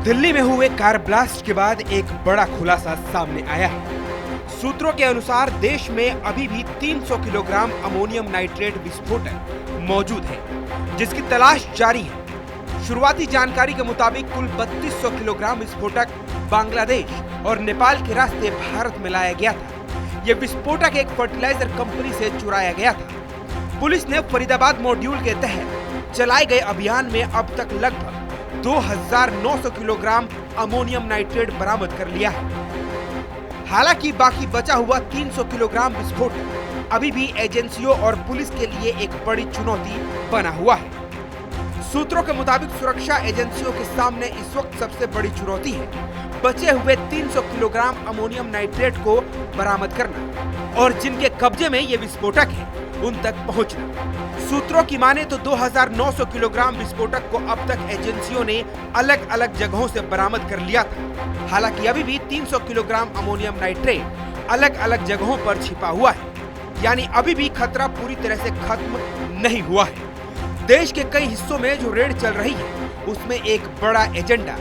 दिल्ली में हुए car blast के बाद एक बड़ा खुलासा सामने आया है। सूत्रों के अनुसार देश में अभी भी 300 किलोग्राम अमोनियम नाइट्रेट विस्फोटक मौजूद है, जिसकी तलाश जारी है। शुरुआती जानकारी के मुताबिक कुल 3200 किलोग्राम विस्फोटक बांग्लादेश और नेपाल के रास्ते भारत में लाया गया था। यह विस्फोटक एक फर्टिलाइजर कंपनी से चुराया गया था। पुलिस ने फरीदाबाद मॉड्यूल के तहत चलाए गए अभियान में अब तक लगभग 2900 किलोग्राम अमोनियम नाइट्रेट बरामद कर लिया है। हालांकि बाकी बचा हुआ 300 किलोग्राम विस्फोटक अभी भी एजेंसियों और पुलिस के लिए एक बड़ी चुनौती बना हुआ है। सूत्रों के मुताबिक सुरक्षा एजेंसियों के सामने इस वक्त सबसे बड़ी चुनौती है बचे हुए 300 किलोग्राम अमोनियम नाइट्रेट को बरामद करना और जिनके कब्जे में ये विस्फोटक है उन तक पहुंचना। सूत्रों की माने तो 2900 किलोग्राम विस्फोटक को अब तक एजेंसियों ने अलग अलग जगहों से बरामद कर लिया था। हालांकि अभी भी 300 किलोग्राम अमोनियम नाइट्रेट अलग अलग जगहों पर छिपा हुआ है, यानी अभी भी खतरा पूरी तरह से खत्म नहीं हुआ है। देश के कई हिस्सों में जो रेड चल रही है उसमें एक बड़ा एजेंडा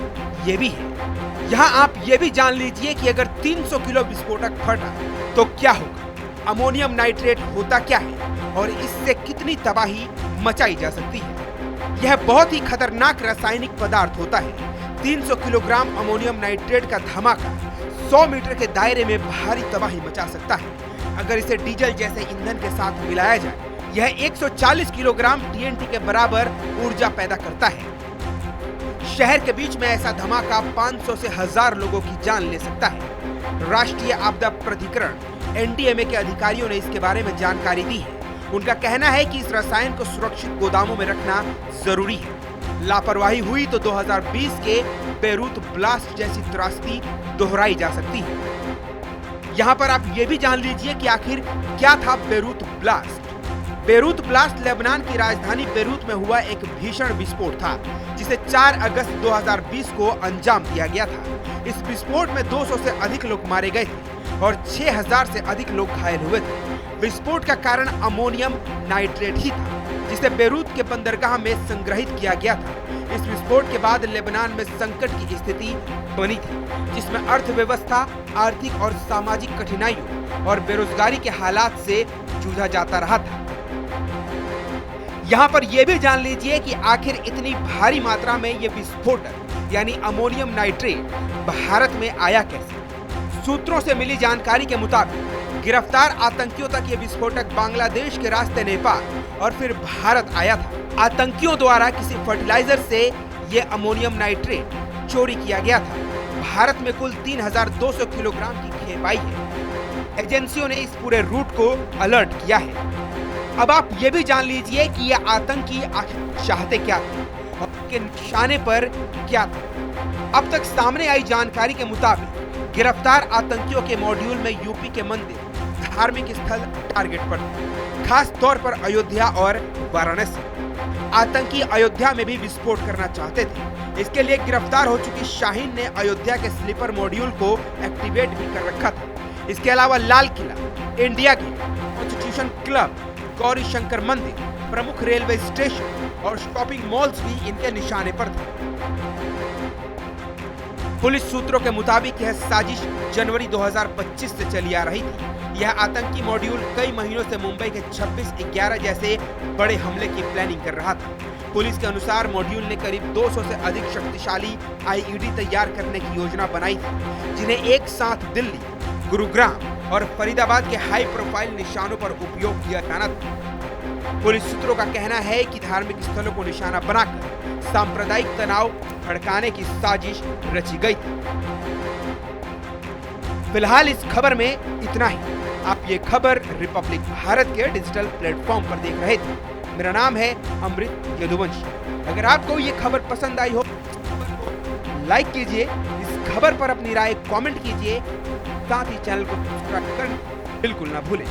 ये भी है। यहाँ आप ये भी जान लीजिए कि अगर 300 किलो विस्फोटक फटा तो क्या होगा, अमोनियम नाइट्रेट होता क्या है और इससे कितनी तबाही मचाई जा सकती है। यह बहुत ही खतरनाक रासायनिक पदार्थ होता है। 300 किलोग्राम अमोनियम नाइट्रेट का धमाका 100 मीटर के दायरे में भारी तबाही मचा सकता है। अगर इसे डीजल जैसे ईंधन के साथ मिलाया जाए, यह 140 किलोग्राम टीएनटी के बराबर ऊर्जा पैदा करता है। शहर के बीच में ऐसा धमाका 500 से 1000 लोगों की जान ले सकता है। राष्ट्रीय आपदा प्राधिकरण एनडीएमए के अधिकारियों ने इसके बारे में जानकारी दी है। उनका कहना है कि इस रसायन को सुरक्षित गोदामों में रखना जरूरी है। लापरवाही हुई तो 2020 के बेरूत ब्लास्ट जैसी त्रासदी दोहराई जा सकती है। यहाँ पर आप ये भी जान लीजिए कि आखिर क्या था Beirut blast. Beirut blast Lebanon की राजधानी बेरूत में हुआ एक भीषण विस्फोट था, जिसे 4 अगस्त 2020 को अंजाम दिया गया था। इस विस्फोट में 200 से अधिक लोग मारे गए थे और 6000 से अधिक लोग घायल हुए थे। विस्फोट का कारण अमोनियम नाइट्रेट ही था, जिसे बेरूत के बंदरगाह में संग्रहित किया गया था। इस विस्फोट के बाद लेबनान में संकट की स्थिति बनी थी, जिसमें अर्थव्यवस्था, आर्थिक और सामाजिक कठिनाइयों और बेरोजगारी के हालात से जूझा जाता रहा था। यहाँ पर यह भी जान लीजिए कि आखिर इतनी भारी मात्रा में ये विस्फोटक यानी अमोनियम नाइट्रेट भारत में आया कैसे। सूत्रों से मिली जानकारी के मुताबिक गिरफ्तार आतंकियों तक ये विस्फोटक बांग्लादेश के रास्ते नेपाल और फिर भारत आया था। आतंकियों द्वारा किसी फर्टिलाइजर से ये अमोनियम नाइट्रेट चोरी किया गया था। भारत में कुल 3200 किलोग्राम की खेप आई है। एजेंसियों ने इस पूरे रूट को अलर्ट किया है। अब आप ये भी जान लीजिए कि ये आतंकी आखिर चाहते क्या थे और उनके निशाने पर क्या था। अब तक सामने आई जानकारी के मुताबिक गिरफ्तार आतंकियों के मॉड्यूल में यूपी के मंदिर, धार्मिक स्थल टारगेट पर थे, खास तौर पर अयोध्या और वाराणसी। आतंकी अयोध्या में भी विस्फोट करना चाहते थे। इसके लिए गिरफ्तार हो चुकी शाहीन ने अयोध्या के स्लीपर मॉड्यूल को एक्टिवेट भी कर रखा था। इसके अलावा Lal Qila, India Gate, Constitution Club, Gauri Shankar मंदिर, प्रमुख रेलवे स्टेशन और शॉपिंग मॉल्स भी इनके निशाने पर थे। पुलिस सूत्रों के मुताबिक यह साजिश जनवरी 2025 से चली आ रही थी। यह आतंकी मॉड्यूल कई महीनों से मुंबई के 26/11 जैसे बड़े हमले की प्लानिंग कर रहा था। पुलिस के अनुसार मॉड्यूल ने करीब 200 से अधिक शक्तिशाली आईईडी तैयार करने की योजना बनाई थी, जिन्हें एक साथ दिल्ली, गुरुग्राम और फरीदाबाद के हाई प्रोफाइल निशानों पर उपयोग किया जाना था। पुलिस सूत्रों का कहना है कि धार्मिक स्थलों को निशाना बनाकर सांप्रदायिक तनाव भड़काने की साजिश रची गई थी। फिलहाल इस खबर में इतना ही। आप ये खबर रिपब्लिक भारत के डिजिटल प्लेटफॉर्म पर देख रहे थे। मेरा नाम है अमृत यदुवंशी। अगर आपको ये खबर पसंद आई हो, लाइक कीजिए, इस खबर पर अपनी राय कमेंट कीजिए, साथ ही चैनल को सब्सक्राइब करना बिल्कुल ना भूलें।